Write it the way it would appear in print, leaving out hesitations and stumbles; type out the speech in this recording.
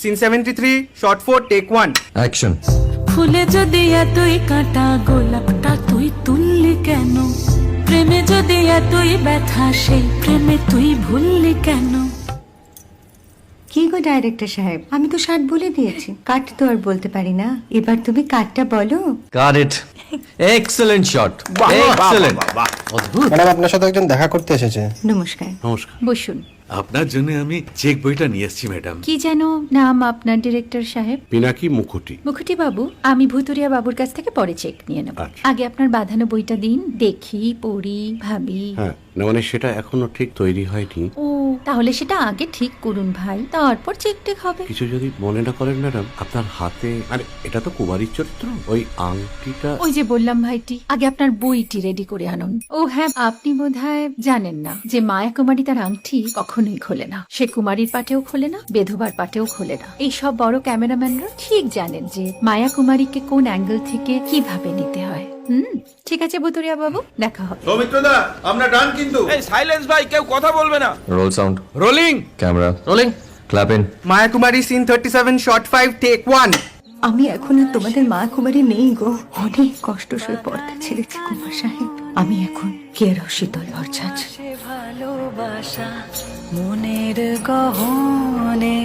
Scene 73 short 4 take 1 action. ফুলে যদি এতই কাঁটা গোলাপটা তুই তুললি কেন? প্রেমে যদি এতই ব্যথা সেই প্রেমে তুই ভুললি কেন? কি গো ডাইরেক্টর সাহেব, আমি তো 60 বলে দিয়েছি, কাট তো আর বলতে পারি না, এবার তুমি কাটটা বলো। Got it. Excellent shot, excellent. অদ্ভুত। ম্যাডাম, আপনার সাথে একজন দেখা করতে এসেছে। নমস্কার। নমস্কার। বসুন। আপনার জন্য আমি চেক বইটা নিয়ে এসেছি ম্যাডাম। কি যেন নাম আপনার ডিরেক্টর সাহেব? পিনাকি মুখোটি। মুখুটি বাবু, আমি ভুতুরিয়া বাবুর কাছ থেকে পরে চেক নিয়ে নেব। আচ্ছা। আগে আপনার বাঁধানো বইটা দিন, দেখি, পড়ি, ভাবি। হ্যাঁ, না মানে সেটা এখনো ঠিক তৈরি হয়নি। ও, তাহলে সেটা আগে ঠিক করুন ভাই, তারপর চেক টেক হবে। কিছু যদি মনে না করেন ম্যাডাম, আপনার হাতে, আরে এটা তো কুমারীর চরিত্র, ওই আংটিটা। ওই যে বললাম ভাইটি, আগে আপনার বইটি রেডি করে আনুন। ও হ্যাঁ, আপনি বোধহয় জানেন না যে মায়া কুমারী তার আংটি কখনোই খোলে না। সে কুমারীর পাটেও খোলে না, বেধবার পাটেও খোলে না। এই সব বড় ক্যামেরাম্যানরা ঠিক জানেন যে মায়া কুমারীকে কোন অ্যাঙ্গেল থেকে কিভাবে নিতে হয়। ঠিক আছে ভুতুরিয়া বাবু, দেখা হবে। সৌমিত্রদা, আমরা ডান কিন্তু। এই সাইলেন্স ভাই, কেউ কথা বলবে না। Roll sound, rolling. Camera rolling, clap in. Maya Kumari scene 37 shot 5 take 1 আমি এখন আর তোমাদের মা কুমারী নেই গো, অনেক কষ্ট সয়ে পর্দা ছেড়েছি কুমার সাহেব। আমি এখন কেরো শীতল ভরছাছ। ভালোবাসা মনের গহনে